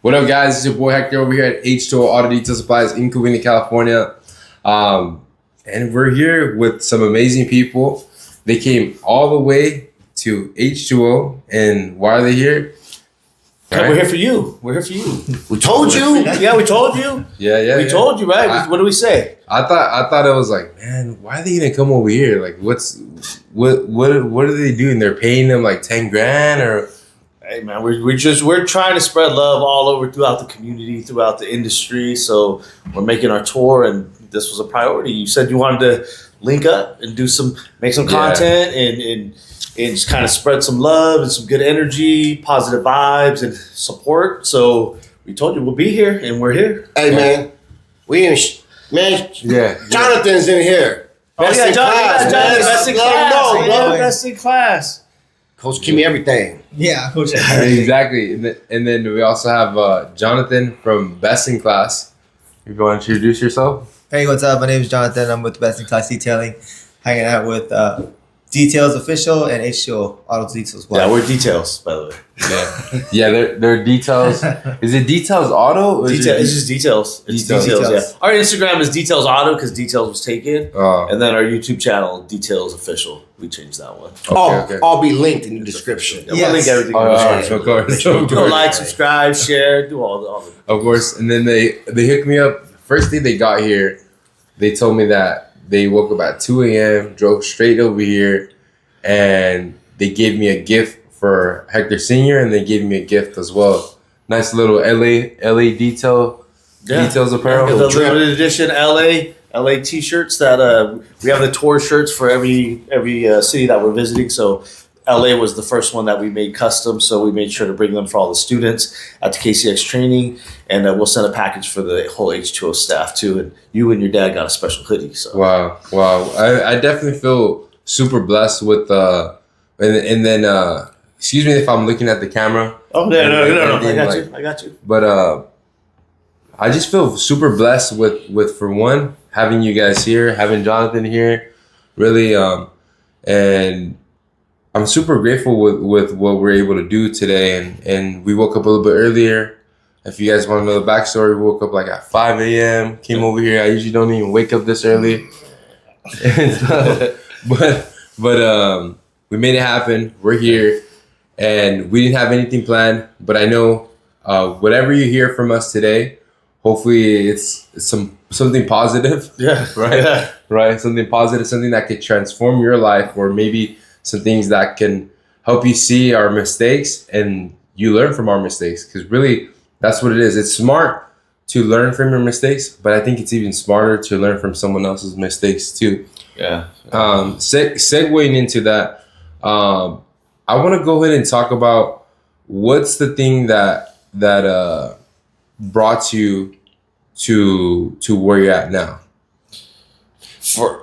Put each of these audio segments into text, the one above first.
What up, guys? It's your boy Hector over here at H2O Auto Detail Supplies in Covina, California. And we're here with some amazing people. They came all the way to H2O. And why are they here? Right? We're here for you. We're here for you. We told you. Yeah, we told you. We told you, right? What do we say? I thought it was like, man, why are they gonna come over here? Like, what are they doing? They're paying them like 10 grand or? Hey man, we're trying to spread love all over throughout the community, throughout the industry. So we're making our tour, and this was a priority. You said you wanted to link up and make some content and just kind of spread some love and some good energy, positive vibes and support. So we told you we'll be here, and we're here. Hey man, Jonathan's in here. Best in class. Best in class. Coach, give me everything. Yeah, Coach. Exactly. And then we also have Jonathan from Best in Class. If you want to introduce yourself. Hey, what's up? My name is Jonathan. I'm with Best in Class Detailing, hanging out with Details Official and H2O Auto Details. Yeah, we're Details, by the way. Yeah, they're Details. Is it Details Auto? Or it's just Details. It's Details. Yeah. Our Instagram is Details Auto because Details was taken. And then our YouTube channel, Details Official. We changed that one. Okay. I'll be linked in the description. Yeah, we'll link everything in the description. Of course. Go like, subscribe, share, do all the. Of course. And then they hooked me up. First day they got here, they told me that they woke up at 2 a.m., drove straight over here, and they gave me a gift for Hector Sr., and they gave me a gift as well. Nice little LA details apparel. The limited edition LA t-shirts that we have the tour shirts for every city that we're visiting. So LA was the first one that we made custom. So we made sure to bring them for all the students at the KCX training, and we'll send a package for the whole H2O staff too. And you and your dad got a special hoodie. So wow. I definitely feel super blessed with and then excuse me if I'm looking at the camera. Oh no. I got you. But I just feel super blessed with for one, having you guys here, having Jonathan here, really, and I'm super grateful with what we're able to do today. And we woke up a little bit earlier. If you guys want to know the backstory, we woke up like at 5 a.m., came over here. I usually don't even wake up this early. But we made it happen. We're here, and we didn't have anything planned, but I know whatever you hear from us today, hopefully it's something positive. Yeah. Right? Yeah. Right? Something positive, something that could transform your life, or maybe some things that can help you see our mistakes and you learn from our mistakes. Because really, that's what it is. It's smart to learn from your mistakes, but I think it's even smarter to learn from someone else's mistakes too. Yeah. Segueing into that, I want to go ahead and talk about what's the thing that brought you to where you're at now.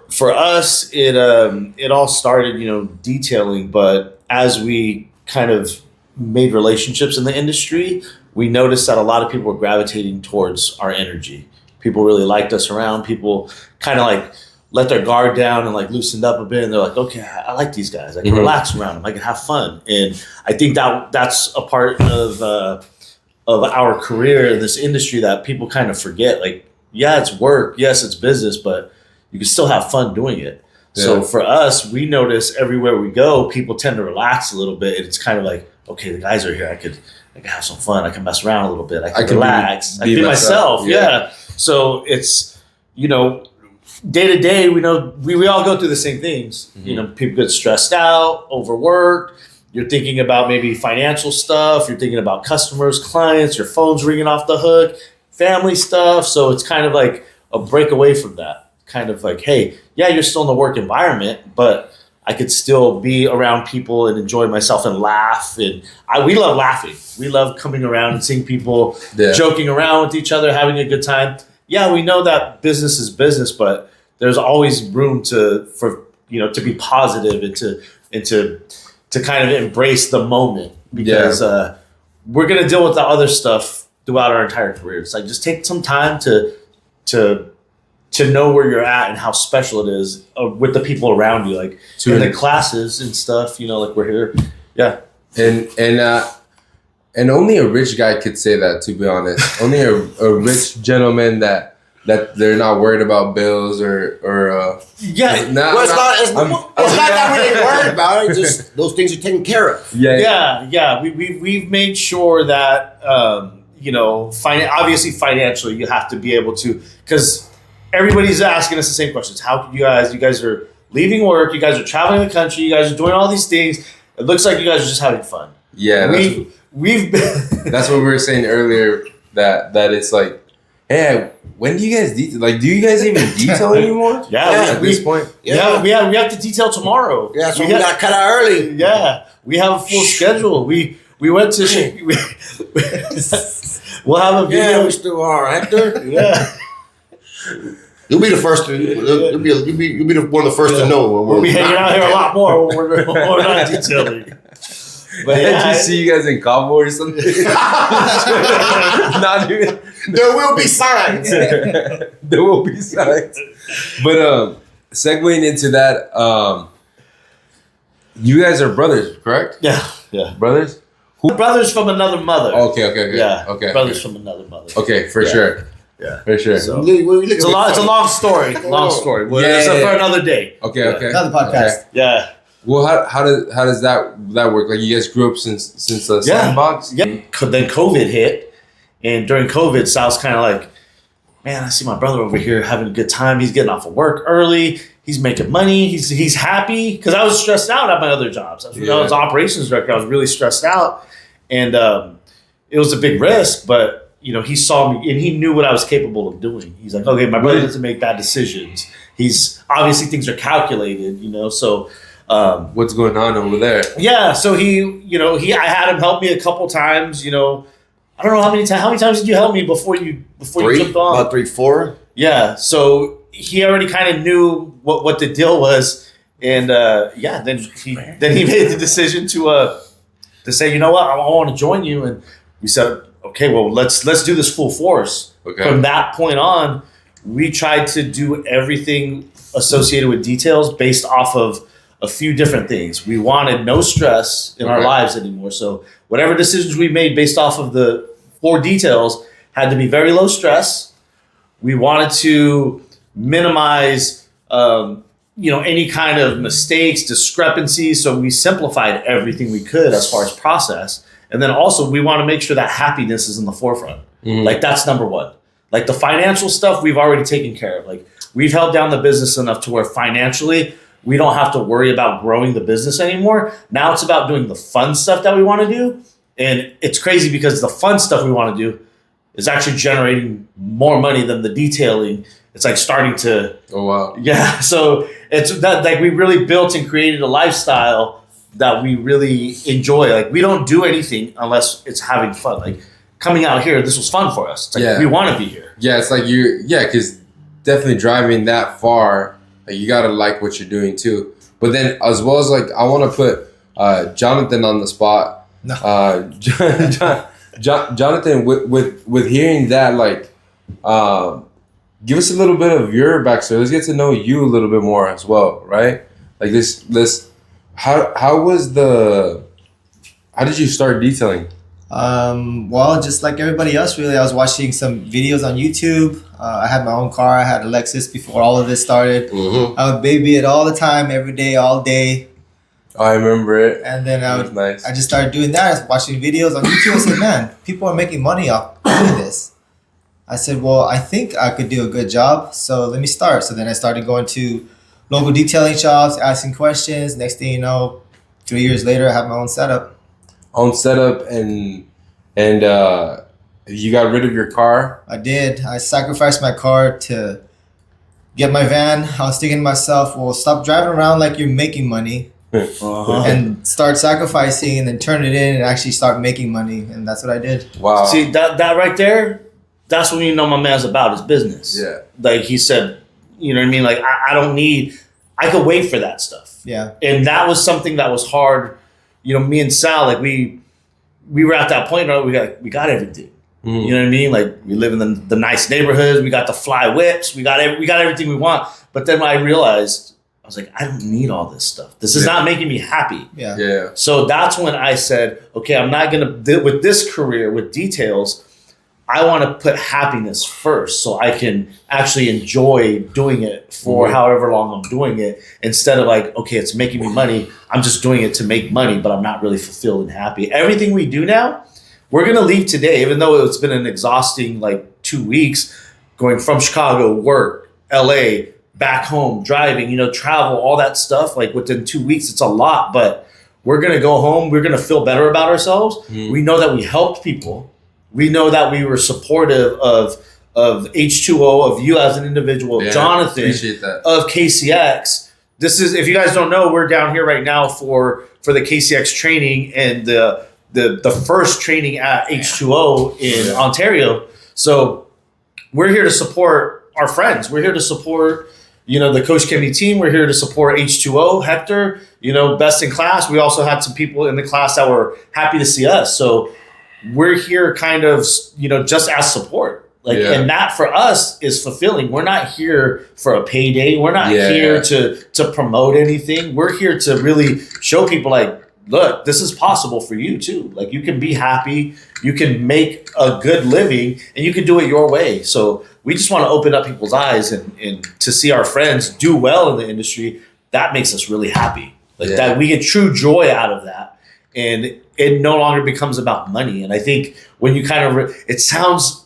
For us, it all started, detailing, but as we kind of made relationships in the industry, we noticed that a lot of people were gravitating towards our energy. People really liked us around. People kind of like let their guard down and like loosened up a bit, and they're like, okay, I like these guys. I can relax around them. I can have fun. And I think that's a part of our career in this industry that people kind of forget. Like, yeah, it's work. Yes, it's business, but you can still have fun doing it. Yeah. So for us, we notice everywhere we go, people tend to relax a little bit. And it's kind of like, okay, the guys are here. I can have some fun. I can mess around a little bit. I can relax. I can be myself. Yeah. So it's, day to day, we know we all go through the same things. Mm-hmm. People get stressed out, overworked. You're thinking about maybe financial stuff. You're thinking about customers, clients, your phone's ringing off the hook, family stuff. So it's kind of like a break away from that. Kind of like, hey, yeah, you're still in the work environment, but I could still be around people and enjoy myself and laugh. And we love laughing. We love coming around and seeing people joking around with each other, having a good time. Yeah, we know that business is business, but there's always room to be positive and to kind of embrace the moment, because we're gonna deal with the other stuff throughout our entire career. It's like, just take some time to know where you're at and how special it is with the people around you, like in the classes and stuff. Like we're here, yeah. And and only a rich guy could say that, to be honest. Only a rich gentleman that they're not worried about bills or Yeah. Well, it's not that we ain't worried about it. Just those things are taken care of. Yeah. We've made sure that obviously financially you have to be able to, because everybody's asking us the same questions. How can you guys are leaving work, you guys are traveling the country, you guys are doing all these things. It looks like you guys are just having fun. Yeah, we've been that's what we were saying earlier, that it's like, hey, when do you guys detail? Like, do you guys even detail anymore? Yeah, at this point. Yeah, we have to detail tomorrow. Yeah, so we got cut out early. Yeah, we have a full schedule. We went to. We'll have a video. Yeah, we still are, Hector. Yeah. You'll be the first to. You'll be one of the first to know. We'll be hanging out here a lot more when we're not detailing. But Did you see you guys in Cabo or something? Not even. There will be signs. There will be signs. But segueing into that, you guys are brothers, correct? Yeah. Brothers? Brothers from another mother. Okay. Yeah. Okay. Brothers from another mother. Okay, for sure. Yeah. For sure. So, it's a long story. Long story. Well, Yeah. for another day. Okay. Another podcast. Okay. Yeah. Well, how does that work? Like, you guys grew up since the sandbox? Yeah. Then COVID hit, and during COVID, Sal's kind of like, man, I see my brother over here having a good time. He's getting off of work early. He's making money. He's happy, because I was stressed out at my other jobs. I was operations director. I was really stressed out, and it was a big risk. But he saw me, and he knew what I was capable of doing. He's like, okay, my brother doesn't make bad decisions. He's obviously, things are calculated. So. What's going on over there? Yeah, so I had him help me a couple times. I don't know how many times did you help me before you jumped on? About 3, 4. Yeah, so he already kind of knew what the deal was, and then he made the decision to say, you know what, I want to join you, and we said, okay, well, let's do this full force. Okay. From that point on, we tried to do everything associated with details based off of a few different things. We wanted no stress in our lives anymore. So whatever decisions we made based off of the 4 details had to be very low stress. We wanted to minimize, any kind of mistakes, discrepancies. So we simplified everything we could as far as process. And then also we want to make sure that happiness is in the forefront. Mm-hmm. Like, that's number one. Like, the financial stuff we've already taken care of. Like, we've held down the business enough to where financially we don't have to worry about growing the business anymore. Now it's about doing the fun stuff that we want to do. And it's crazy because the fun stuff we want to do is actually generating more money than the detailing. It's like starting to... Oh, wow. Yeah. So it's that, like, we really built and created a lifestyle that we really enjoy. Like, we don't do anything unless it's having fun. Like, coming out here, this was fun for us. It's like, we want to be here. Yeah, it's like because definitely driving that far, like, you gotta like what you're doing too. But then, as well as, like, I want to put Jonathan on the spot. No. Jonathan, with hearing that, like, give us a little bit of your backstory. Let's get to know you a little bit more as well, right? Like, how did you start detailing? Well, just like everybody else, really. I was watching some videos on YouTube. I had my own car. I had a Lexus before all of this started. Mm-hmm. I would baby it all the time, every day, all day. I remember it. And then I just started doing that. I was watching videos on YouTube. I said, man, people are making money off doing this. I said, well, I think I could do a good job, so let me start. So then I started going to local detailing shops, asking questions. Next thing you know, 3 years later, I have my own setup. And you got rid of your car? I did. I sacrificed my car to get my van. I was thinking to myself, well, stop driving around like you're making money and start sacrificing, and then turn it in and actually start making money. And that's what I did. Wow. See, that right there, that's when you know my man's about his business. Yeah. Like he said, you know what I mean? Like, I could wait for that stuff. Yeah. And that was something that was hard. Me and Sal, like, we were at that point, we got everything. You know what I mean? Like, we live in the nice neighborhoods. We got the fly whips. We got everything we want. But then I realized I was like, I don't need all this stuff. This is not making me happy. Yeah. Yeah. So that's when I said, okay, I'm not going to, with this career, with details, I want to put happiness first so I can actually enjoy doing it for however long I'm doing it, instead of like, okay, it's making me money. I'm just doing it to make money, but I'm not really fulfilled and happy. Everything we do now, we're going to leave today, even though it's been an exhausting like 2 weeks going from Chicago, work, LA, back home, driving, travel, all that stuff. Like within 2 weeks, it's a lot, but we're going to go home. We're going to feel better about ourselves. We know that we helped people. We know that we were supportive of H2O, of you as an individual, of Jonathan, appreciate that. of KCX. This is, if you guys don't know, we're down here right now for the KCX training and the first training at H2O in Ontario. So we're here to support our friends. We're here to support, the Coach Kenny team. We're here to support H2O, Hector, best in class. We also had some people in the class that were happy to see us. So we're here kind of, just as support. And that for us is fulfilling. We're not here for a payday. We're not here to promote anything. We're here to really show people like, look, this is possible for you too. Like you can be happy, you can make a good living, and you can do it your way. So we just want to open up people's eyes and to see our friends do well in the industry. That makes us really happy. That we get true joy out of that. And it no longer becomes about money. And I think when you kind of, it sounds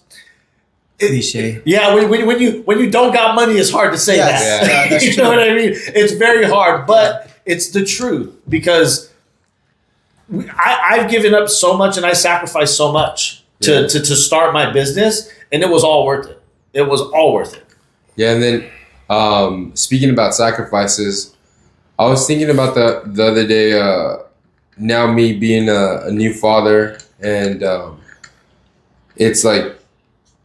cliche. Yeah, when you don't got money, it's hard to say that. Yeah, that's you true. know what I mean? It's very hard, but it's the truth because I've given up so much and I sacrificed so much to start my business, and it was all worth it. It was all worth it. Yeah, and then speaking about sacrifices, I was thinking about the other day. Now me being a new father, and it's like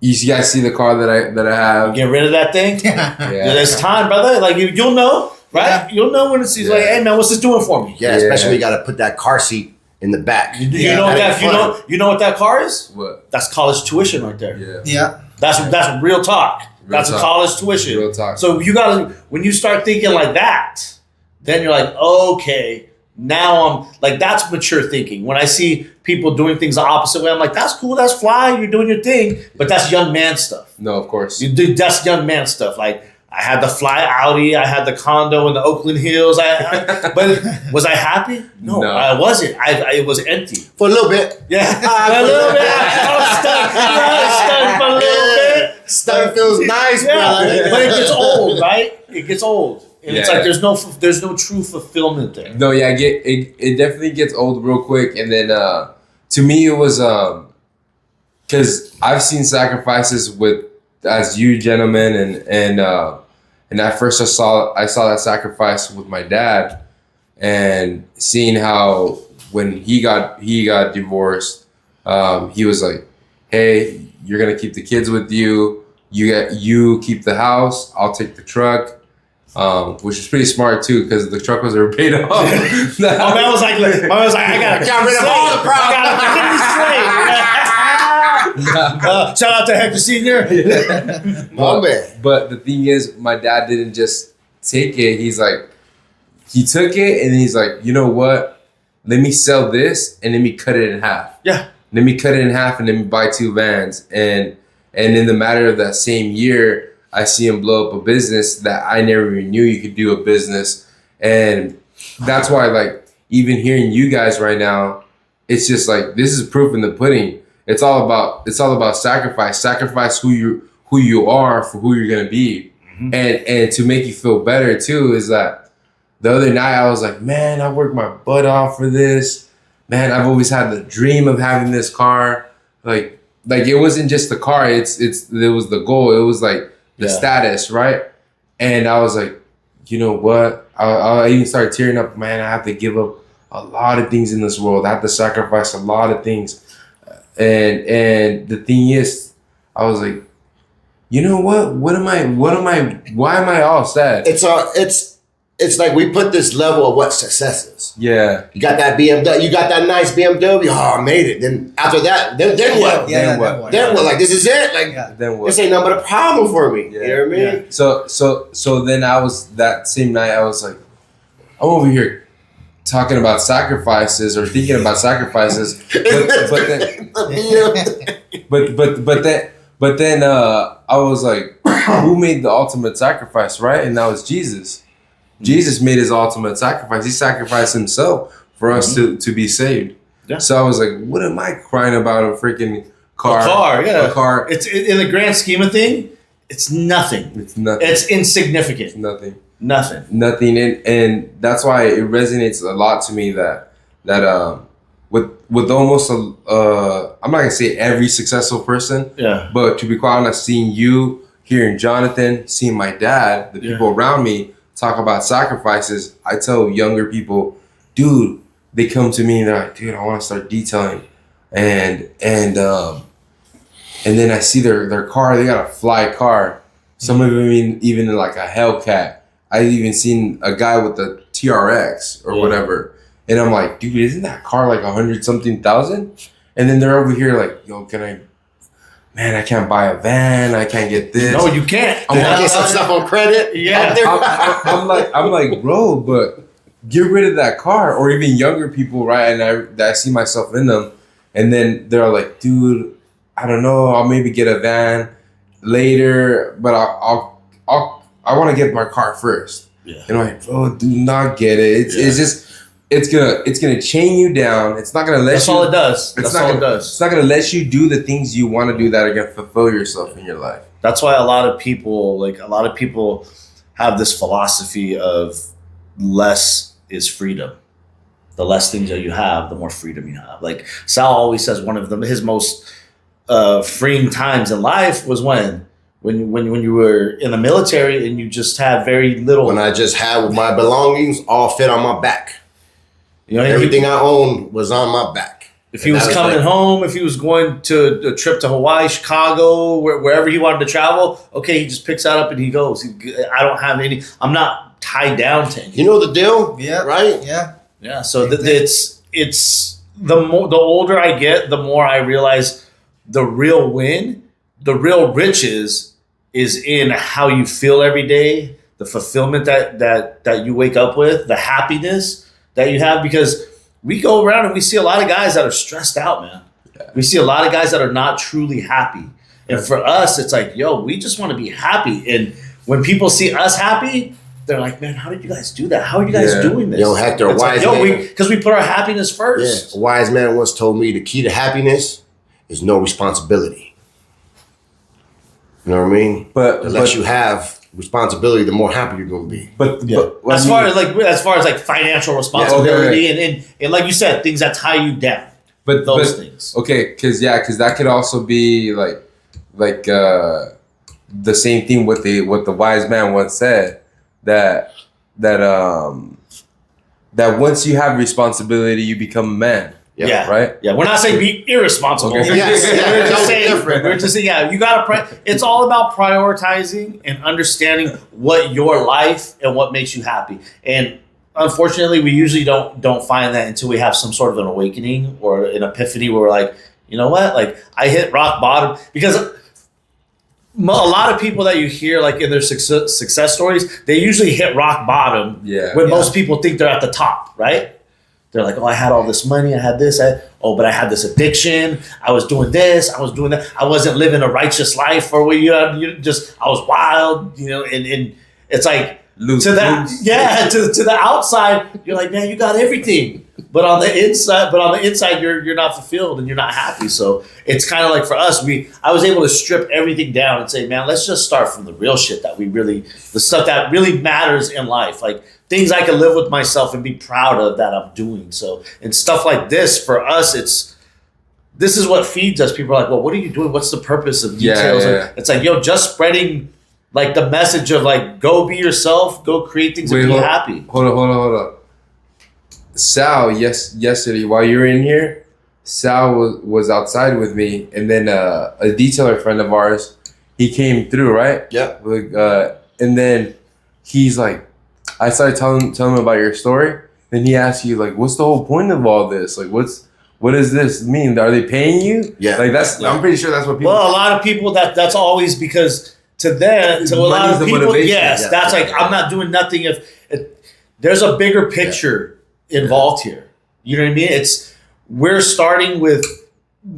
you guys see the car that I have. Get rid of that thing. Yeah, It's time, brother. Like you'll know, right? Yeah. You'll know when it's like, hey man, what's this doing for me? Yeah, especially when you got to put that car seat in the back. You know what that car is? What? That's college tuition right there. Yeah. Yeah. That's real talk. That's talk. a college tuition. Real talk. So you gotta, when you start thinking like that, then you're like, okay, now I'm like, that's mature thinking. When I see people doing things the opposite way, I'm like, that's cool, that's fly, you're doing your thing, but that's young man stuff. No, of course. That's young man stuff. Like I had the fly Audi, I had the condo in the Oakland Hills. But was I happy? No, I wasn't. It was empty. For a little bit. Yeah, a little bit. I was stuck for a little bit. Stuff feels nice, Yeah, brother. but it gets old, right? It gets old, and it's Yeah. like there's no true fulfillment there. No, yeah, it definitely gets old real quick, and then to me it was because I've seen sacrifices with as you gentlemen, and at first I saw that sacrifice with my dad, and seeing how when he got divorced, he was like, hey, you're gonna keep the kids with you. You keep the house. I'll take the truck. Which is pretty smart too, because the truck was already paid off. My man was like, I gotta Got rid of all the problems. Shout out to Hector Jr. My man. But the thing is, my dad didn't just take it. He took it and he's like, you know what? Let me sell this and let me cut it in half. Yeah. Let me cut it in half and let me buy 2 vans. And in the matter of that same year, I see him blow up a business that I never even knew you could do a business. And that's why, like, even hearing you guys right now, it's just like, this is proof in the pudding. It's all about sacrifice. Sacrifice who you are for who you're gonna be. Mm-hmm. And to make you feel better too is that the other night I was like, man, I worked my butt off for this. Man, I've always had the dream of having this car. Like it wasn't just the car, it was the goal. It was like the status, right? And I was like, you know what? I even started tearing up. Man, I have to give up a lot of things in this world. I have to sacrifice a lot of things. And the thing is, I was like, you know what? Why am I all sad? It's it's like we put this level of what success is. Yeah. You got that BMW, you got that nice BMW, oh, I made it. Then after that, then what? Then what? Then what? Like, this is it? Like, Then what? this ain't nothing but a problem for me. Yeah. You know what I mean? So then I was, that same night, I was like, I'm over here talking about sacrifices or thinking about sacrifices, but then I was like, who made the ultimate sacrifice, right? And that was Jesus. Jesus made his ultimate sacrifice. He sacrificed himself for us to be saved. Yeah. So I was like, what am I crying about a freaking car? A car. It's It's in the grand scheme of thing. It's nothing. nothing. It's insignificant. It's nothing. Nothing. And that's why it resonates a lot to me that with almost I'm not gonna say every successful person, Yeah. but to be quite honest, seeing you, hearing Jonathan, seeing my dad, the people around me talk about sacrifices, I tell younger people, dude, they come to me and they're like, dude, I want to start detailing, and then I see their car, they got a fly car, some of them even in like a Hellcat. I even seen a guy with a TRX or whatever. And I'm like, dude, isn't that car like 100-something thousand? And then they're over here like, yo, I can't buy a van. I can't get this. No, you can't. I want to get some stuff on credit. Yeah. I'm like, bro, but get rid of that car. Or even younger people, right? And I see myself in them. And then they're like, dude, I don't know. I'll maybe get a van later, but I want to get my car first. Yeah. And I'm like, bro, do not get it. It's just, it's gonna chain you down. It's not gonna let That's you. all it does. That's all it does. It's not gonna let you do the things you want to do that are gonna fulfill yourself in your life. That's why a lot of people have this philosophy of less is freedom. The less things that you have, the more freedom you have. Like Sal always says, one of his most freeing times in life was when you were in the military and you just had very little. When I just had my belongings all fit on my back. You know, Everything I owned was on my back. If he was coming home, if he was going to a trip to Hawaii, Chicago, wherever he wanted to travel, okay, he just picks that up and he goes. I don't have any. I'm not tied down to anything. You know the deal? Yeah. Right? Yeah. Yeah. So it's the older I get, the more I realize the real win, the real riches is in how you feel every day, the fulfillment that you wake up with, the happiness that you have, because we go around and we see a lot of guys that are stressed out, man. Yeah. We see a lot of guys that are not truly happy. And for us, it's like, yo, we just want to be happy. And when people see us happy, they're like, man, how did you guys do that? How are you guys doing this? Yo, Hector, it's wise like, man. Because we put our happiness first. Yeah, a wise man once told me the key to happiness is no responsibility. You know what I mean? But the less you have responsibility, the more happy you're going to be. But as far as financial responsibility and like you said, things that tie you down. But those things. Okay, because that could also be like the same thing what the wise man once said, that once you have responsibility, you become a man. Yeah. Right? Yeah. We're not saying be irresponsible. Okay. We're just saying, you got to, it's all about prioritizing and understanding what your life and what makes you happy. And unfortunately, we usually don't find that until we have some sort of an awakening or an epiphany where we're like, you know what? Like, I hit rock bottom. Because a lot of people that you hear like in their success stories, they usually hit rock bottom when most people think they're at the top, right? They're like, oh, I had all this money, I had this, but I had this addiction, I was doing this, I was doing that, I wasn't living a righteous life, or I was wild, and it's like to the outside, you're like, man, you got everything, but on the inside, you're not fulfilled and you're not happy. So it's kind of like for us, I was able to strip everything down and say, man, let's just start from the real shit the stuff that really matters in life, like things I can live with myself and be proud of that I'm doing. So, and stuff like this, for us, this is what feeds us. People are like, well, what are you doing? What's the purpose of details? Yeah. It's like, yo, just spreading like the message of like, go be yourself, go create things and be happy. Hold on. Sal, yesterday while you were in here, Sal was outside with me, and then a detailer friend of ours, he came through, right? Yeah. And then he's like, I started telling him about your story. Then he asked you like, "What's the whole point of all this? Like, what does this mean? Are they paying you?" Yeah. Like I'm pretty sure that's what people. Well, a lot of people that's always because to them, to a lot Money's of the people, motivation. yes, Yeah. that's like I'm not doing nothing if there's a bigger picture involved here. You know what I mean? We're starting with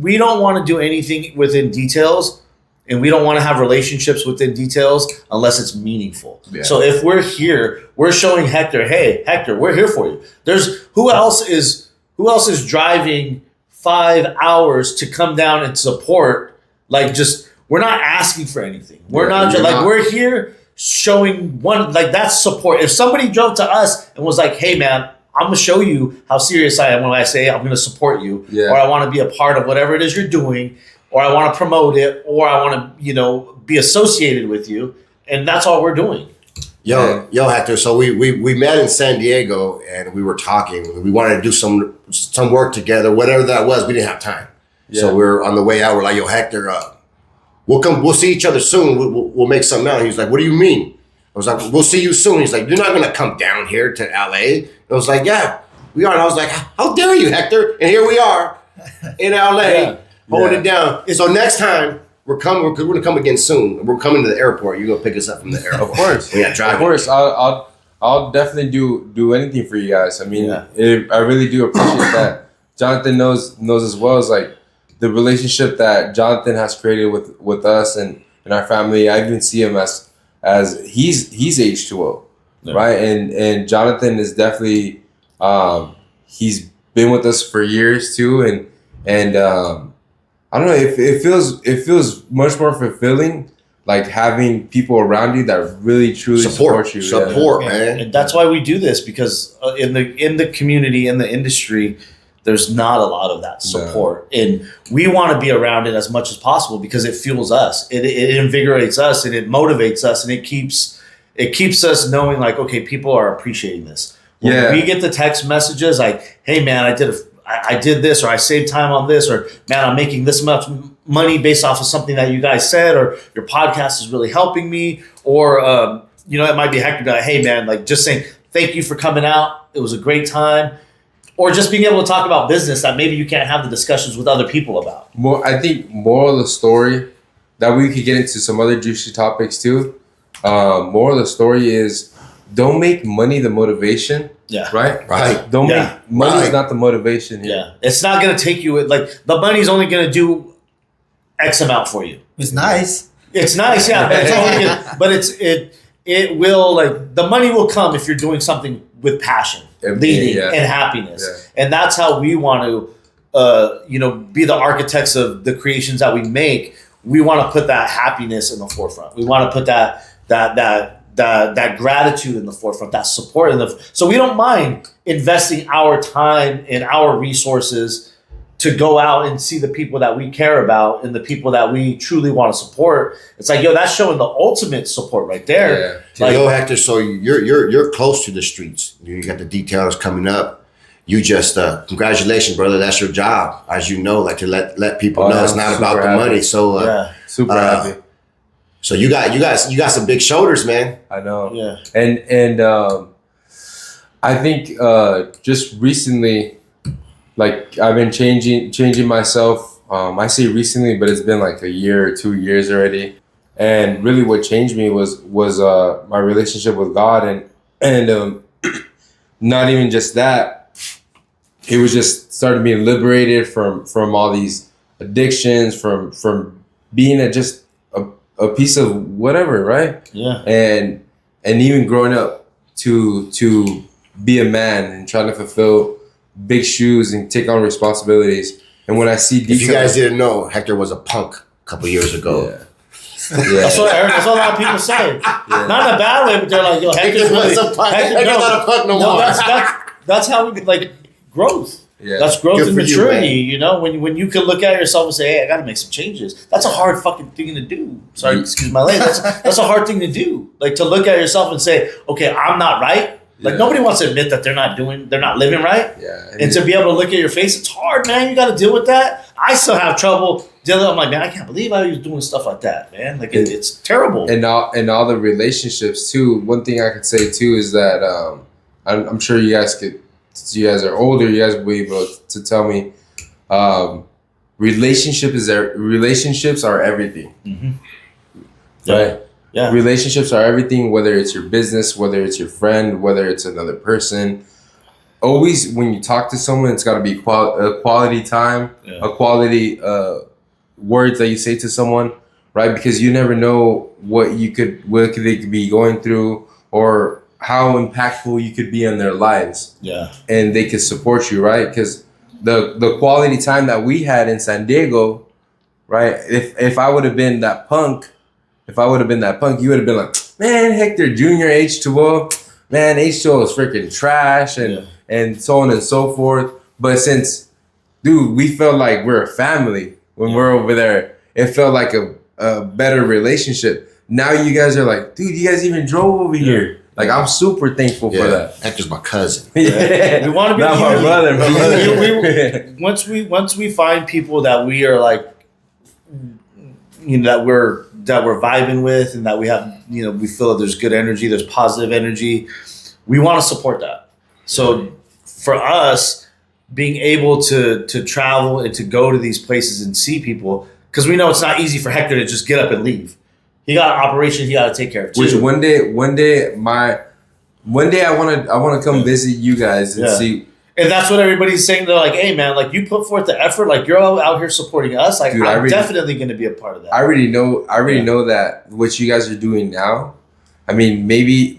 we don't want to do anything within details, and we don't want to have relationships within details unless it's meaningful. Yeah. So if we're here, we're showing Hector, hey, Hector, we're here for you. There's who else is driving 5 hours to come down and support? Like, just we're not asking for anything. We're not just like we're here showing one, like that's support. If somebody drove to us and was like, hey man, I'm gonna show you how serious I am when I say I'm gonna support you, or I want to be a part of whatever it is you're doing, or I want to promote it, or I want to, be associated with you, and that's all we're doing. Yo, Hector. So we met in San Diego and we were talking. We wanted to do some work together, whatever that was. We didn't have time, so we were on the way out. We're like, yo, Hector, we'll see each other soon. We'll make something out. He's like, what do you mean? I was like, we'll see you soon. He's like, you're not gonna come down here to LA. I was like, yeah, we are. And I was like, how dare you, Hector? And here we are in LA, holding it down. So next time we're gonna come again soon. We're coming to the airport. You're gonna pick us up from the airport. Of course, driving. Of course, I'll definitely do anything for you guys. I mean, I really do appreciate that. Jonathan knows as well as like the relationship that Jonathan has created with us and our family. I even see him as he's H2O, right? And Jonathan is definitely he's been with us for years too, and I don't know. It feels much more fulfilling, like having people around you that really truly support you. Support, man. And that's why we do this, because in the community, in the industry, there's not a lot of that support, and we want to be around it as much as possible because it fuels us, it invigorates us, and it motivates us, and it keeps us knowing like, okay, people are appreciating this. When we get the text messages like, hey man, I did this, or I saved time on this, or man, I'm making this much money based off of something that you guys said, or your podcast is really helping me, or it might be Hector like, hey man, like just saying thank you for coming out, it was a great time. Or just being able to talk about business that maybe you can't have the discussions with other people about. I think moral of the story, that we could get into some other juicy topics too. Moral of the story is don't make money the motivation. Yeah. Right. Don't make money is not the motivation here. Yeah. It's not going to take you, like the money's only going to do X amount for you. It's nice. It's nice, yeah. But it's only gonna, it will, like, the money will come if you're doing something with passion, leading, and happiness. Yeah. And that's how we want to, be the architects of the creations that we make. We want to put that happiness in the forefront. We want to put that gratitude in the forefront, that support so we don't mind investing our time and our resources to go out and see the people that we care about and the people that we truly want to support. It's like, that's showing the ultimate support right there. Yeah. Like, Hector, so you're close to the streets. You got the details coming up. You just congratulations, brother. That's your job, as you know, like to let people know it's not about the money. So super happy. So you got some big shoulders, man. I know. Yeah. And I think just recently, like I've been changing myself. I say recently, but it's been like a year or 2 years already. And really, what changed me was my relationship with God, and not even just that. It was just started being liberated from all these addictions, from being just a piece of whatever, right? Yeah. And even growing up to be a man and trying to fulfill big shoes and take on responsibilities. And when I see details, if you guys didn't know, Hector was a punk a couple years ago. Yeah. That's what I heard. That's what a lot of people say. Yeah. Not in a bad way, but they're like, yo, Hector's a punk. Hector's not a punk no more. That's how we like growth. Yeah. That's growth and maturity, you, when you can look at yourself and say, hey, I got to make some changes. That's a hard fucking thing to do. Sorry, excuse my language. That's a hard thing to do. Like to look at yourself and say, okay, I'm not right. Like nobody wants to admit that they're not living right. Yeah. And to be able to look at your face, it's hard, man. You got to deal with that. I still have trouble the other, I'm like, man, I can't believe I was doing stuff like that, man. Like it's terrible. And all the relationships too. One thing I could say too is that I'm sure you guys are older. You guys will be able to tell me. Relationships are everything. Mm-hmm. Right? Yeah. Relationships are everything, whether it's your business, whether it's your friend, whether it's another person. Always, when you talk to someone, it's got to be a quality time, a quality words that you say to someone, right? Because you never know what they could be going through or how impactful you could be in their lives. Yeah. And they could support you, right? Because the quality time that we had in San Diego, right? If I would have been that punk, you would have been like, man, Hector Jr. H2O, man, H2O is freaking trash and so on and so forth. But since, dude, we felt like we're a family when we're over there. It felt like a better relationship. Now you guys are like, dude, you guys even drove over here. Like, I'm super thankful for that. Hector's my cousin. We want to be not my brother. My brother. Once we find people that we are like, that we're vibing with, and that we have, we feel that there's good energy, there's positive energy. We want to support that. So for us, being able to travel and to go to these places and see people, because we know it's not easy for Hector to just get up and leave. He got an operation he got to take care of too. Which one day I want to come visit you guys and see. And that's what everybody's saying. They're like, hey man, like you put forth the effort, like you're all out here supporting us. Like, dude, I'm definitely going to be a part of that. I already know that what you guys are doing now. I mean, maybe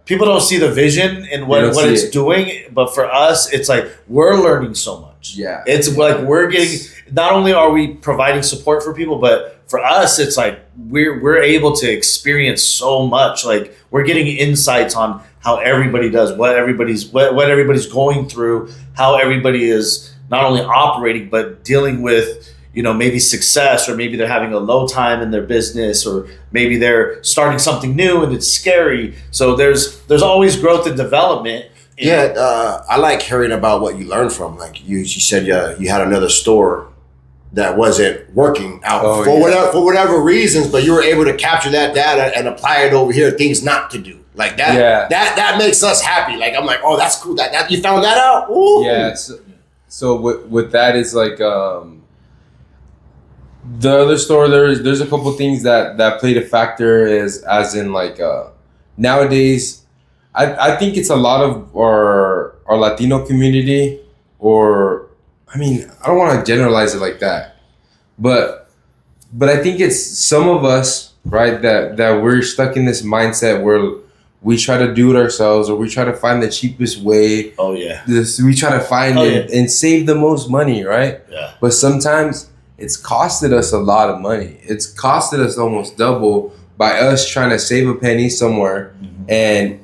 people don't see the vision and what it's doing, but for us, it's like we're learning so much. Yeah, it's like we're getting. Not only are we providing support for people, but for us, it's like we're able to experience so much. Like we're getting insights on how everybody does, what everybody's going through, how everybody is not only operating but dealing with, maybe success, or maybe they're having a low time in their business, or maybe they're starting something new and it's scary. So there's always growth and development. I like hearing about what you learned from. Like you said, you had another store that wasn't working out for whatever reasons, but you were able to capture that data and apply it over here. Things not to do like that. Yeah. That makes us happy. Like I'm like, oh, that's cool. That you found that out. Ooh. Yeah. So with that is like the other store. There's a couple things that played a factor as in like nowadays. I think it's a lot of our Latino community, or I mean, I don't want to generalize it like that, but I think it's some of us, right, that we're stuck in this mindset where we try to do it ourselves, or we try to find the cheapest way. Oh yeah. We try to find it and save the most money, right? Yeah. But sometimes it's costed us a lot of money. It's costed us almost double by us trying to save a penny somewhere, and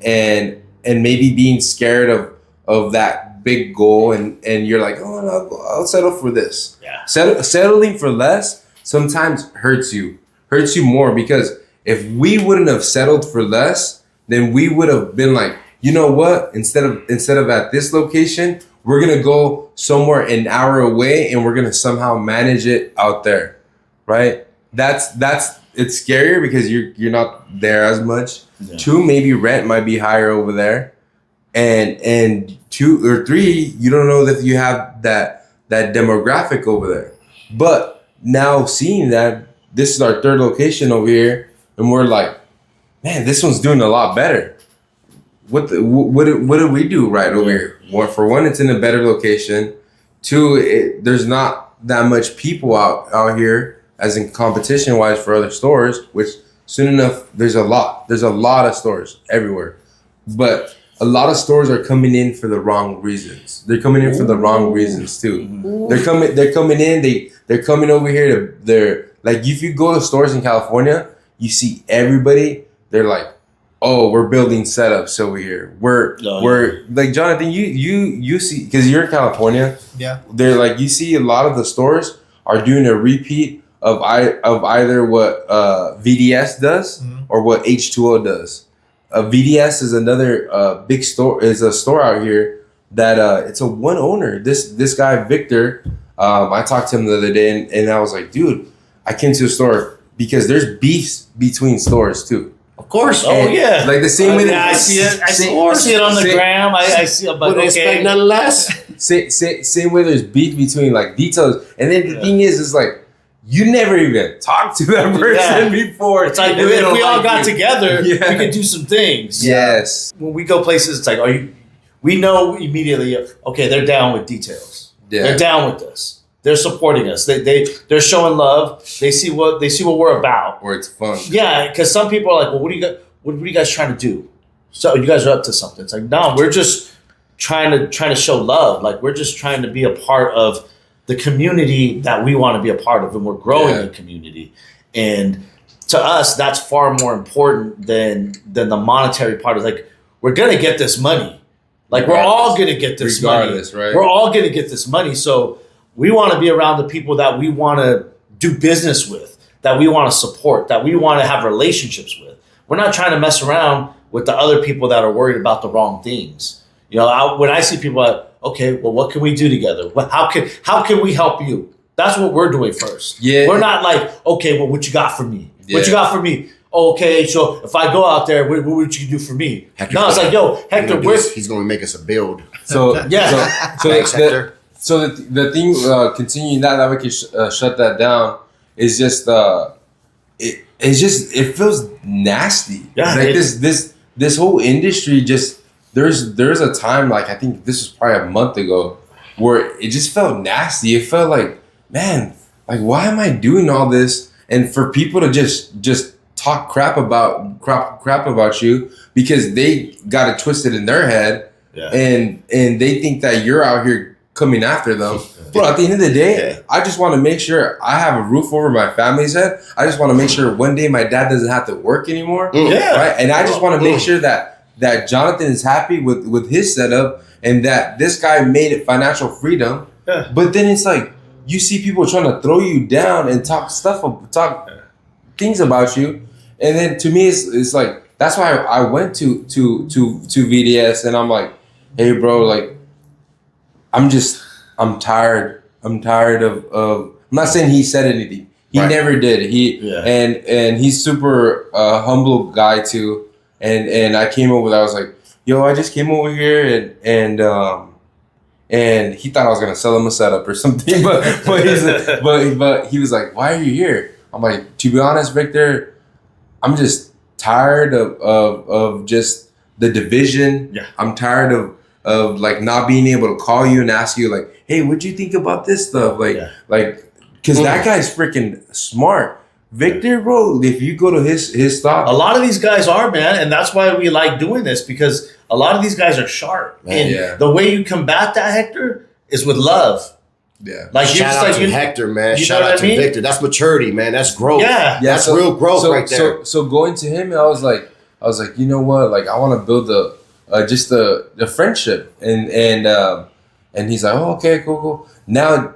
maybe being scared of that big goal, and you're like, oh no, I'll settle for this. Yeah. Settling for less sometimes hurts you more, because if we wouldn't have settled for less, then we would have been like, you know what? Instead of at this location, we're gonna go somewhere an hour away, and we're gonna somehow manage it out there, right? That's it's scarier because you're not there as much. Yeah. 2, maybe rent might be higher over there, and 2 or 3, you don't know that you have that demographic over there. But now seeing that this is our 3rd location over here, and we're like, man, this one's doing a lot better. What do we do right over here? For one, it's in a better location. 2, there's not that much people out here, as in competition wise for other stores, which soon enough there's a lot of stores everywhere, but a lot of stores are coming in for the wrong reasons. They're coming in for the wrong reasons too. They're coming in. They're coming over here they're like, if you go to stores in California, you see everybody. They're like, oh, we're building setups over here. We're like, Jonathan, you see, because you're in California. Yeah. They're like, you see a lot of the stores are doing a repeat of either what VDS does or what H2O does. VDS is another big store. Is a store out here that it's a one owner. This guy Victor, I talked to him the other day, and I was like, dude, I came to a store because there's beefs between stores too. Of course. And Yeah. like the same way that I see it. I see it on the gram. I see it, but Wouldn't expect okay. nothing less. Same way there's beef between like details. And then the thing is like, you never even talked to that person before. It's like and they if don't we all like got you. together, Yeah. we could do some things. Yes. When we go places, it's like, we know immediately, okay, they're down with details. Yeah. They're down with this. They're supporting us. They're showing love. They see what we're about. Or it's fun. Yeah, because some people are like, well, what are you guys trying to do? So you guys are up to something. It's like, no, we're just trying to show love. Like we're just trying to be a part of the community that we want to be a part of, and we're growing the community. And to us, that's far more important than the monetary part. Is like we're gonna get this money. Like we're all gonna get this money. Right? We're all gonna get this money. So we want to be around the people that we want to do business with, that we want to support, that we want to have relationships with. We're not trying to mess around with the other people that are worried about the wrong things. You know, when I see people like, okay, well, what can we do together? How can we help you? That's what we're doing first. Yeah. We're not like, okay, well, what you got for me? Yeah. What you got for me? Oh, okay, so if I go out there, what would you do for me? Hector, No, it's like, yo, Hector, he's going to make us a build. So Yeah. So Thanks, Hector. So the thing, continuing that we can shut that down is just it feels nasty. Yeah, like this whole industry just there's a time, like I think this was probably a month ago, where it just felt nasty. It felt like, man, like why am I doing all this? And for people to just talk crap about you because they got it twisted in their head, and they think that you're out here coming after them. But at the end of the day, I just want to make sure I have a roof over my family's head. I just want to make sure one day my dad doesn't have to work anymore. Right? And I just want to make sure that Jonathan is happy with his setup and that this guy made it financial freedom. Yeah. But then it's like you see people trying to throw you down and talk things about you. And then to me it's like that's why I went to VDS and I'm like, hey bro, like I'm tired. I'm tired of I'm not saying he said anything. He never did. And he's super humble guy too. And I came over. I was like, yo, I just came over here and he thought I was gonna sell him a setup or something. But he was like, why are you here? I'm like, to be honest, Victor, I'm just tired of just the division. Yeah. I'm tired of like not being able to call you and ask you like, hey, what'd you think about this stuff? Like, cause that guy's freaking smart. Victor, bro, if you go to his stock. A lot of these guys are, man, and that's why we like doing this, because a lot of these guys are sharp. And the way you combat that, Hector, is with love. Yeah. Like Shout out to Hector, man. Shout out to Victor. That's maturity, man. That's growth. Yeah. That's real growth right there. So going to him, I was like, you know what? Like, I want to build just the friendship, and he's like, oh, okay, cool. Now,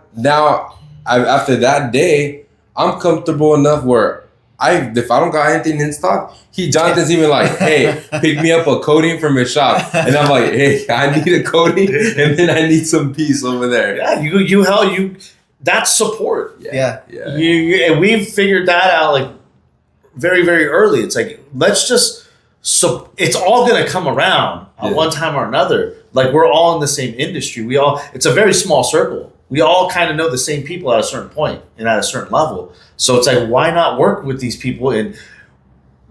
after that day, I'm comfortable enough where if I don't got anything in stock, Jonathan's even like, hey, pick me up a coating from his shop, and I'm like, hey, I need a coating, and then I need some piece over there. Yeah, you that's support. Yeah. And we've figured that out like very, very early. It's like, let's just it's all gonna come around at one time or another. Like we're all in the same industry. It's a very small circle. We all kind of know the same people at a certain point and at a certain level. So it's like, why not work with these people? And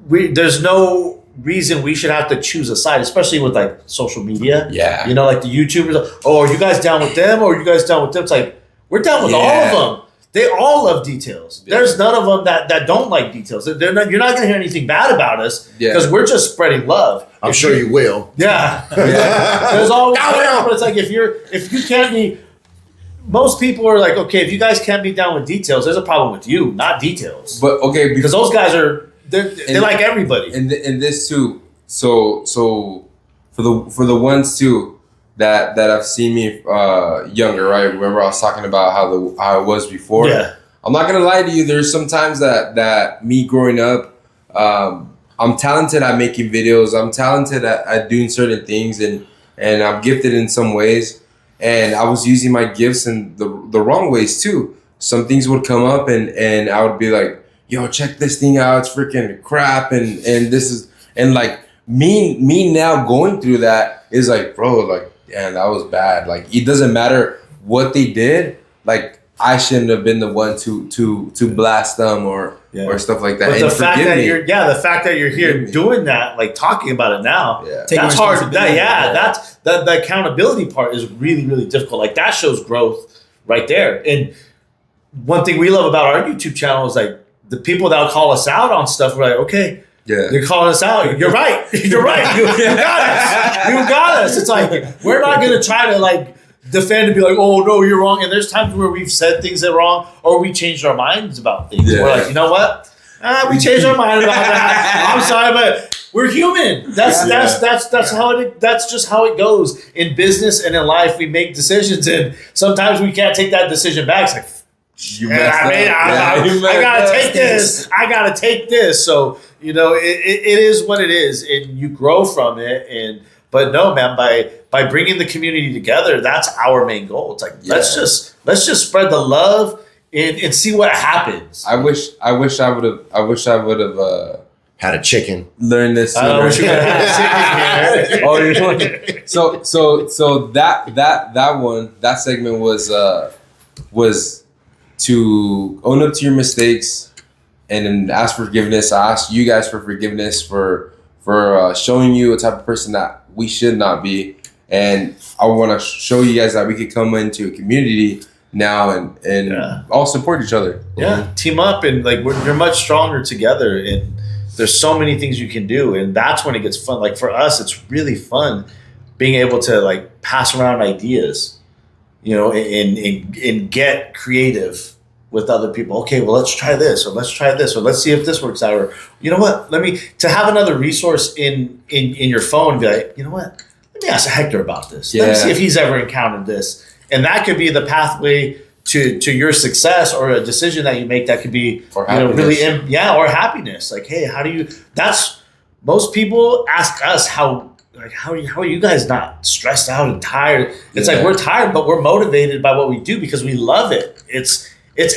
there's no reason we should have to choose a side, especially with like social media. Yeah. You know, like the YouTubers, oh, are you guys down with them or are you guys down with them? It's like, we're down with all of them. They all love details. Yeah. There's none of them that don't like details. You're not going to hear anything bad about us because we're just spreading love. I'm sure you will. Yeah. There's always, but it's like if you can't be. Most people are like, okay, if you guys can't be down with details, there's a problem with you, not details. But okay, because those guys they like everybody. And this too. So for the ones too that have seen me younger, right? Remember I was talking about how it was before. Yeah. I'm not gonna lie to you. There's sometimes that me growing up, I'm talented at making videos. I'm talented at doing certain things, and I'm gifted in some ways. and I was using my gifts in the wrong ways too. Some things would come up, and I would be like, "Yo, check this thing out! It's freaking crap!" And this is like me now going through that is like, bro, like, damn, that was bad. Like, it doesn't matter what they did. Like, I shouldn't have been the one to blast them or stuff like that. But and the fact that the fact that you're here Forgive me. doing that, like talking about it now, Taking that's hard. responsibility. That's the accountability part is really, really difficult. Like that shows growth right there. And one thing we love about our YouTube channel is like the people that call us out on stuff. We're like, okay, you're calling us out. You're right. You're right. You got us. You got us. It's like we're not gonna try to like defend and be like, oh no, you're wrong. And there's times where we've said things that are wrong, or we changed our minds about things. Yeah. We're like, you know what? We changed our mind about that. I'm sorry, but we're human. That's how it. That's just how it goes in business and in life. We make decisions, and sometimes we can't take that decision back. It's like, you messed up. I gotta take this. I gotta take this. So it is what it is, and you grow from it. But no, man, by bringing the community together, that's our main goal. It's like let's just spread the love and see what happens. I wish I would have Had a chicken. learned this sooner. I wish we could have chicken here. Oh, you know, so that segment was to own up to your mistakes and then ask for forgiveness. I asked you guys for forgiveness for showing you a type of person that we should not be, and I want to show you guys that we could come into a community now and all support each other. Yeah, team up and like you're much stronger together, and there's so many things you can do, and that's when it gets fun. Like for us, it's really fun being able to like pass around ideas, and get creative with other people. Okay, well, let's try this, or let's try this, or let's see if this works out, or you know what? To have another resource in your phone, be like, you know what? Let me ask Hector about this. Let me see if he's ever encountered this, and that could be the pathway to your success or a decision that you make that could be or happiness. Like, hey, how do you? That's most people ask us how are you guys not stressed out and tired? It's like we're tired, but we're motivated by what we do because we love it. It's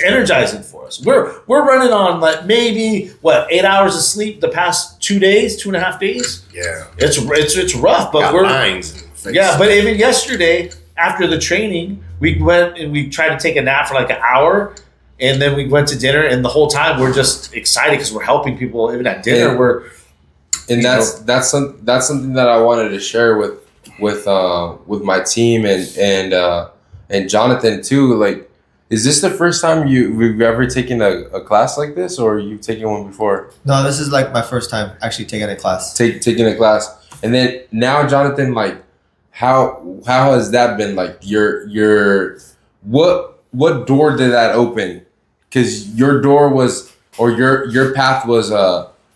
energizing for us. We're running on like maybe 8 hours of sleep the past 2.5 days. Yeah, it's rough, but we're lines. but even yesterday after the training, we went and we tried to take a nap for like an hour, and then we went to dinner, and the whole time we're just excited because we're helping people. Even at dinner, that's something that I wanted to share with my team and Jonathan too. Like, is this the first time we've ever taken a class like this, or you've taken one before? No, this is like my first time actually taking a class. Taking a class, and then now, Jonathan, like, how has that been? Like, your what door did that open? Because your door was, or your path was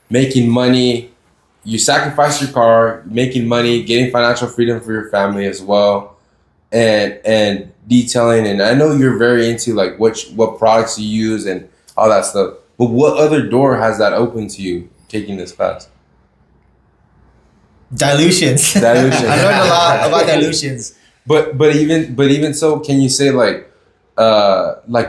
making money. You sacrificed your car, making money, getting financial freedom for your family as well, and detailing. And I know you're very into like what products you use and all that stuff. But what other door has that opened to you taking this class? Dilutions. I learned a lot about dilutions. But even so, can you say like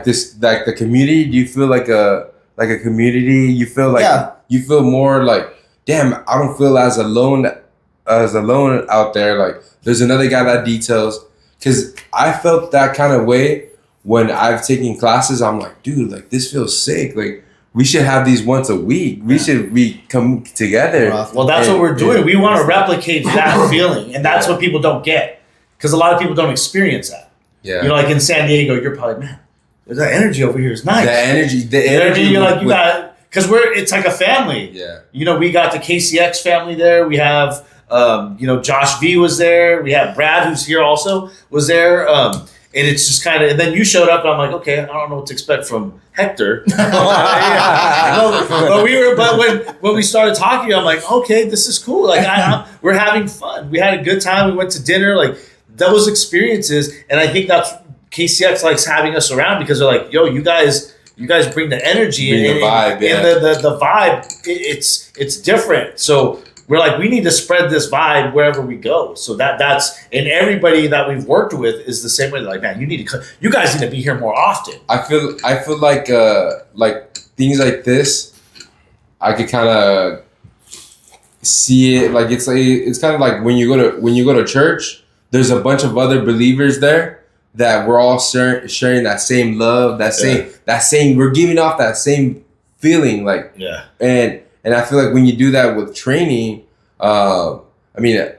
this, like the community? Do you feel like a community? You feel like you feel more like, damn, I don't feel as alone out there. Like there's another guy that details. Because I felt that kind of way when I've taken classes. I'm like, dude, like this feels sick. Like we should have these once a week. We should come together. Well, that's what we're doing. We want to replicate that feeling, and that's what people don't get, because a lot of people don't experience that. Yeah, like in San Diego, you're probably, man, that energy over here is nice. The energy. You're like, you got, because it's like a family. Yeah. We got the KCX family there. We have. Josh V was there. We had Brad, who's here also, was there. And it's just kind of, and then you showed up, and I'm like, okay, I don't know what to expect from Hector. But when we started talking, I'm like, okay, this is cool. Like we're having fun. We had a good time. We went to dinner. Like those experiences, and I think that's KCX likes having us around because they're like, yo, you guys bring the energy the vibe, and the vibe. It's different. So we're like, we need to spread this vibe wherever we go. So that's and everybody that we've worked with is the same way. Like, man, you guys need to be here more often. I feel like things like this, I could kind of see it like it's kind of like when you go to church, there's a bunch of other believers there that we're all sharing that same love, that same we're giving off that same feeling, like and I feel like when you do that with training, I mean,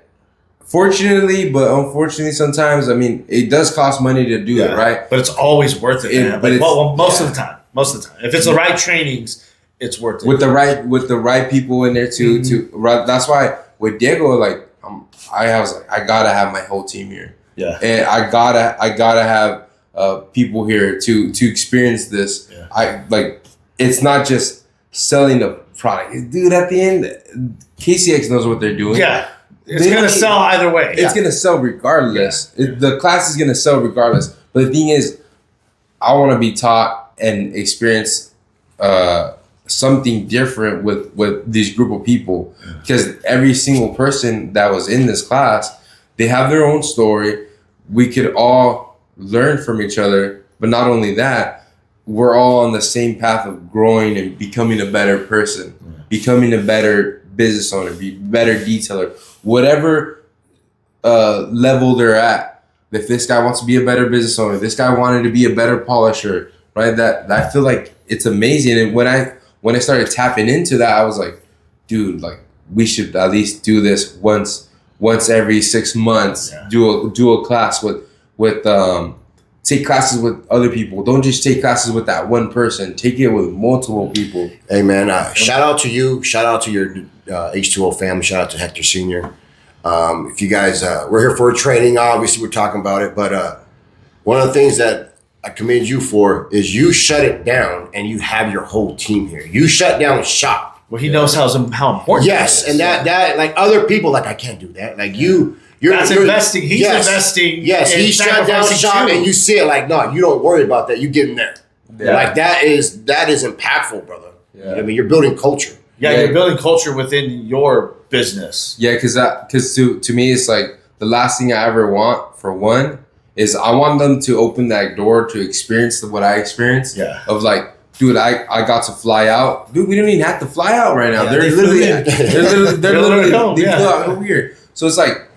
fortunately, but unfortunately, sometimes, I mean, it does cost money to do it, right? But it's always worth it, man. But most of the time, if it's the right trainings, it's worth it. With the right people in there too. That's why with Diego, like I was like, I gotta have my whole team here. Yeah, and I gotta have people here to experience this. Yeah. I like it's not just selling the product, dude. At the end, KCX knows what they're doing. Yeah, it's gonna sell either way. It's gonna sell regardless. The class is gonna sell regardless. But the thing is, I want to be taught and experience something different with this group of people, because every single person that was in this class, they have their own story. We could all learn from each other, but not only that, we're all on the same path of growing and becoming a better person, becoming a better business owner, be better detailer, whatever level they're at. If this guy wants to be a better business owner, this guy wanted to be a better polisher, right? That I feel like it's amazing. And when I started tapping into that, I was like, dude, like we should at least do this once every 6 months. Do a class with take classes with other people. Don't just take classes with that one person. Take it with multiple people. Hey man, shout out to you. Shout out to your H2O family. Shout out to Hector Sr. If you guys, we're here for a training. Obviously, we're talking about it, but one of the things that I commend you for is you shut it down and you have your whole team here. You shut down shop. Well, he knows how important. Yes, that is. And that like other people, like I can't do that. Like you're investing. He's investing. Yes, he shut down shop, and you see it like, no, you don't worry about that. You get in there. Yeah. Like that is impactful, brother. Yeah. I mean, you're building culture. Yeah, you're building culture within your business. Yeah, because to me, it's like the last thing I ever want for one is I want them to open that door to experience what I experienced. Yeah. Of like, dude, I got to fly out. Dude, we don't even have to fly out right now. Yeah, they're literally flew out over here. So it's like,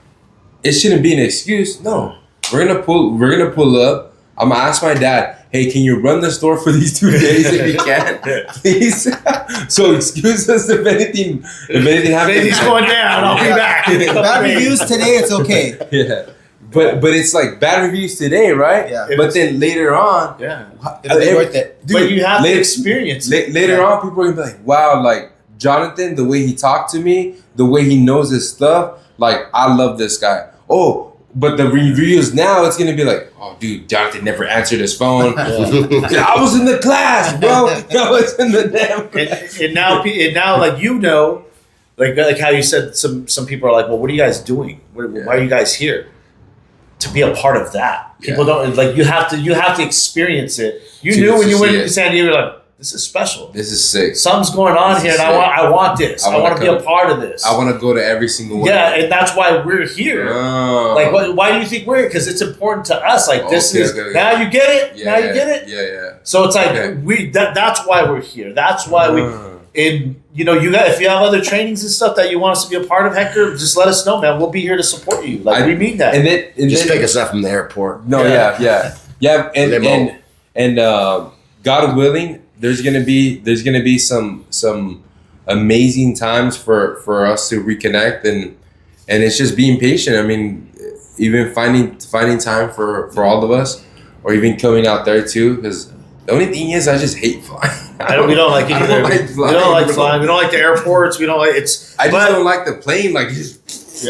it shouldn't be an excuse. No, we're gonna pull up. I'm gonna ask my dad, hey, can you run the store for these 2 days if you can, please? So excuse us if anything happens. He's going down. I'll be back. Bad reviews today, it's okay. Yeah. But it's like bad reviews today, right? Yeah. But then later on, it'll be worth it. Dude, but you have to experience it. Later on, people are gonna be like, wow, like Jonathan, the way he talked to me, the way he knows his stuff, like I love this guy. Oh, but the reviews now, it's gonna be like, oh, dude, Jonathan never answered his phone. I was in the class, bro. I was in the damn class. And now, like like how you said, some people are like, well, what are you guys doing? Why are you guys here? To be a part of that. People don't like. You have to experience it. You knew when you went to San Diego, you're like, this is special. This is sick. Something's going on here, and I want this. I want to be a part of this. I want to go to every single one. Yeah, and that's why we're here. Oh. Like, why do you think we're here? Because it's important to us. Like, this is now you get it. Now you get it. Yeah. So it's like that's why we're here. That's why you guys, if you have other trainings and stuff that you want us to be a part of, Hector, just let us know, man. We'll be here to support you. Like, we mean that. And then just pick us up from the airport. No, yeah. And God willing, there's gonna be some amazing times for us to reconnect, and it's just being patient. I mean, even finding time for all of us, or even coming out there too, because the only thing is I just hate flying. We don't like it either. We don't like flying. We don't like the airports. We don't like it's. I just don't like the plane. Like just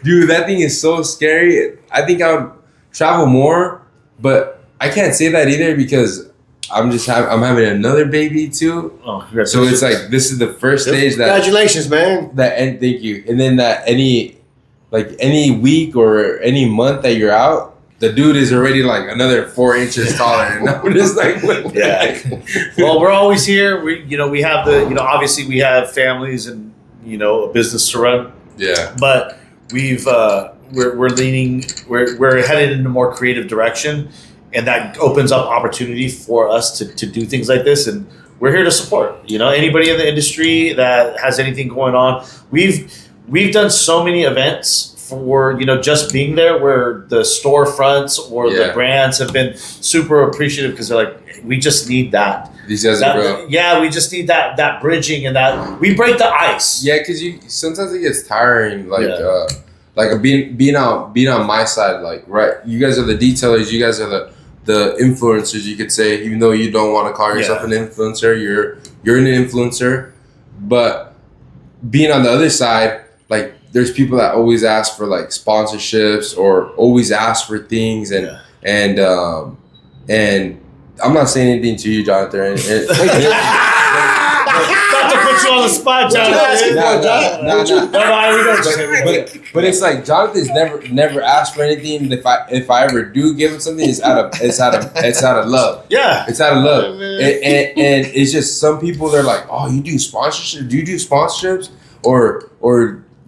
dude, that thing is so scary. I think I would travel more, but I can't say that either because I'm having another baby too. Oh, so it's like this is the first stage that. Congratulations, man. And thank you. And then that any week or any month that you're out, the dude is already like another 4 inches taller, and I'm just like, Well, we're always here. We have obviously we have families, and a business to run. Yeah. But we're leaning, we're headed in a more creative direction, and that opens up opportunity for us to do things like this. And we're here to support, anybody in the industry that has anything going on. We've done so many events for, just being there, where the storefronts or the brands have been super appreciative, because they're like, we just need that. These guys are real. Yeah, we just need that bridging, and that we break the ice. Yeah, because sometimes it gets tiring, like being on my side, like, right, you guys are the detailers, you guys are the influencers, you could say, even though you don't want to call yourself an influencer, you're an influencer. But being on the other side, like, there's people that always ask for like sponsorships or always ask for things, and I'm not saying anything to you, Jonathan. Not to put you on the spot, Jonathan. But it's like Jonathan's never asked for anything. If I ever do give him something, it's out of love. Yeah, it's out of love. And it's just some people, they're like, oh, you do sponsorships? Do you do sponsorships? Or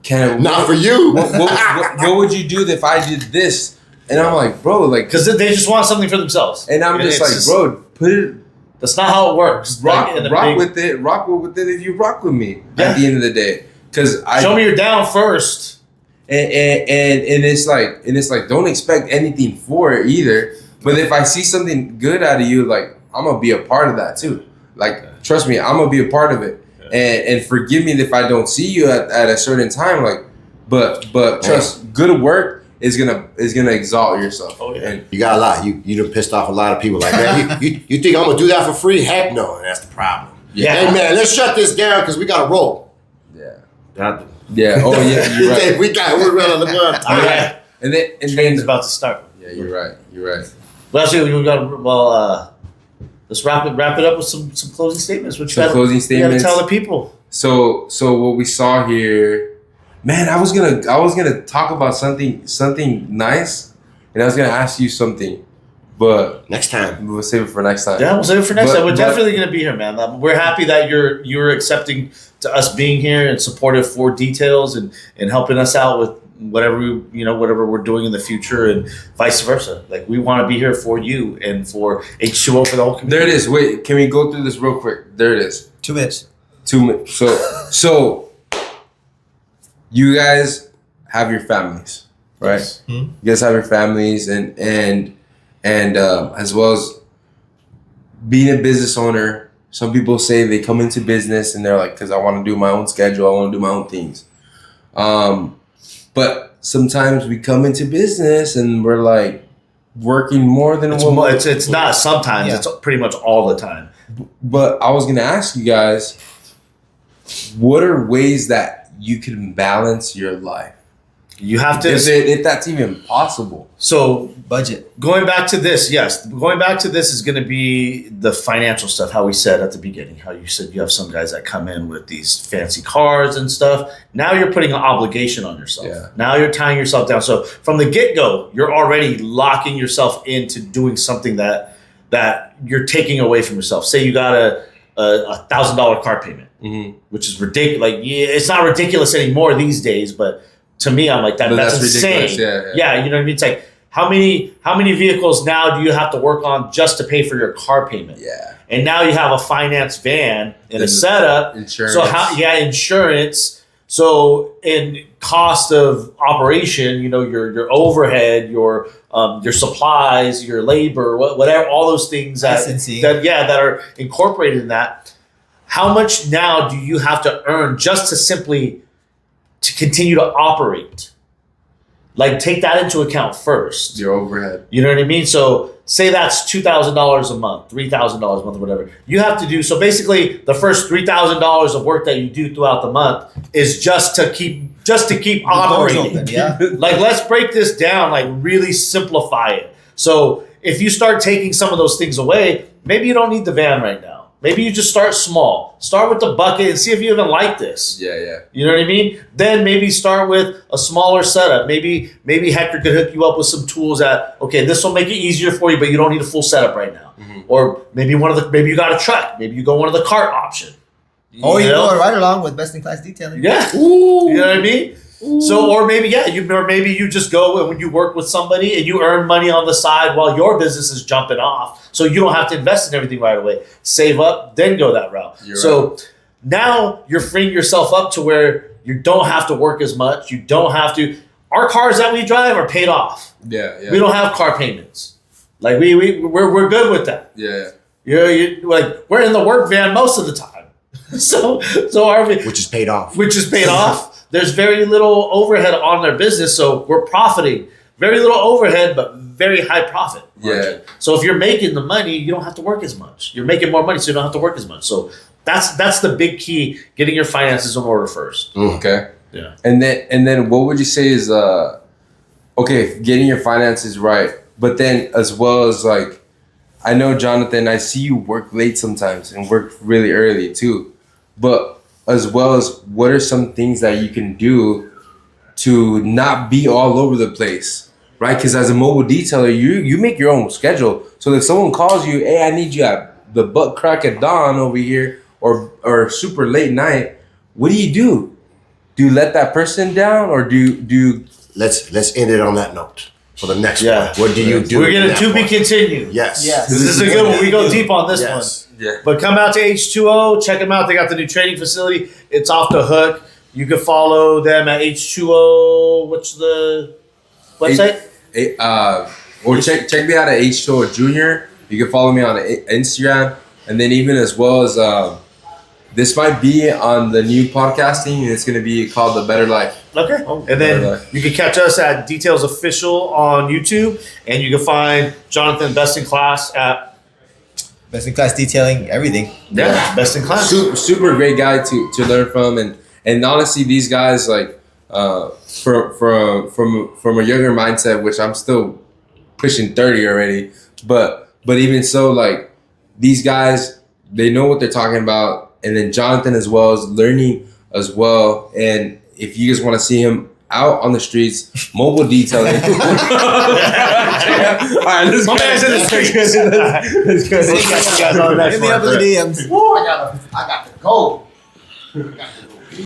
can not for you? What would you do if I did this? And I'm like, bro, like, because they just want something for themselves. And I'm just like, bro, put it. That's not how it works. Rock with it if you rock with me. At the end of the day, because show me you're down first. And it's like don't expect anything for it either. But if I see something good out of you, like, I'm gonna be a part of that too. Like, trust me, I'm gonna be a part of it. And forgive me if I don't see you at a certain time. Like, but trust, good work is gonna exalt yourself. Oh yeah. And you got a lot. You done pissed off a lot of people. Like, man, you think I'm gonna do that for free? Heck no. And that's the problem. Yeah. Hey man, let's shut this down because we gotta roll. Yeah. Yeah. Oh yeah. You're right. we're running the gun. All right. And then train's about to start. Yeah, you're right. Well, actually, we got let's wrap it up with some closing statements. What you gotta tell the people. So what we saw here, man, I was gonna talk about something nice, and I was gonna ask you something, but next time we'll save it for next time. Yeah, we'll save it for next time. We're definitely gonna be here, man. We're happy that you're accepting to us being here and supportive for details and helping us out with whatever we're doing in the future, and vice versa. Like, we want to be here for you and for H2O, for the whole community. There it is. Wait, can we go through this real quick? There it is. 2 minutes. 2 minutes. So you guys have your families, right? Yes. You guys have your families, and as well as being a business owner. Some people say they come into business and they're like, because I want to do my own schedule, I want to do my own things. But sometimes we come into business and we're like working more than it's not sometimes. It's pretty much all the time. But I was gonna ask you guys, what are ways that you can balance your life? You have to, if that's even possible. So budget. Going back to this is going to be the financial stuff. How we said at the beginning, how you said you have some guys that come in with these fancy cars and stuff. Now you're putting an obligation on yourself. Yeah. Now you're tying yourself down. So from the get-go, you're already locking yourself into doing something that you're taking away from yourself. Say you got a $1,000 car payment, which is ridiculous. Like, it's not ridiculous anymore these days, but to me, I'm like, that's insane. Yeah, you know what I mean? It's like, how many vehicles now do you have to work on just to pay for your car payment? Yeah. And now you have a finance van and a setup. Insurance. So insurance. So in cost of operation, your overhead, your supplies, your labor, whatever, all those things that are incorporated in that. How much now do you have to earn just to continue to operate? Like, take that into account first. Your overhead. You know what I mean? So say that's $2,000 a month, $3,000 a month, or whatever. You have to do, so basically the first $3,000 of work that you do throughout the month is just to keep operating. Open, yeah. Like, let's break this down, like really simplify it. So if you start taking some of those things away, maybe you don't need the van right now. Maybe you just start small. Start with the bucket and see if you even like this. Yeah. You know what I mean? Then maybe start with a smaller setup. Maybe Hector could hook you up with some tools this will make it easier for you, but you don't need a full setup right now. Or maybe you got a truck. Maybe you go one of the cart option. Or you go right along with best in class detailing. Yeah. Ooh. You know what I mean? Ooh. So, or maybe you just go and when you work with somebody and you earn money on the side while your business is jumping off, so you don't have to invest in everything right away. Save up, then go that route. Now you're freeing yourself up to where you don't have to work as much. You don't have to. Our cars that we drive are paid off. Yeah. We don't have car payments. Like we're good with that. Yeah. You're like we're in the work van most of the time. so our Which is paid off. There's very little overhead on their business, so we're profiting. Very little overhead, but very high profit margin. Yeah. So if you're making the money, you don't have to work as much. You're making more money, so you don't have to work as much. So that's the big key: getting your finances in order first. Okay. Yeah. And then what would you say is okay, getting your finances right, but then as well as like, I know Jonathan, I see you work late sometimes and work really early too, but as well as what are some things that you can do to not be all over the place, right? Because as a mobile detailer, you make your own schedule. So if someone calls you, hey, I need you at the butt crack of dawn over here, or super late night, what do? Do you let that person down, or do you? Let's end it on that note for the next Yeah. one. What do you do? We're gonna in that to be point? continued. Yes. This is a good one. We go deep on this one. Yeah. But come out to H2O, check them out. They got the new training facility. It's off the hook. You can follow them at H2O. What's the website? Or check me out at Hector Jr. You can follow me on Instagram, and then even as well as this might be on the new podcasting, and it's going to be called The Better Life. Okay. And then you can catch us at Details Official on YouTube, and you can find Jonathan Best in Class at Best in class detailing, everything. Best in Class. Super great guy to learn from, and honestly, these guys like from a younger mindset, which I'm still pushing 30 already, but even so, like these guys, they know what they're talking about, and then Jonathan as well is learning as well, and if you guys want to see him out on the streets, mobile detailing. All right, let's go. Let's go. Guys on the next Hit me one. up in the DMs. Woo, I got to go.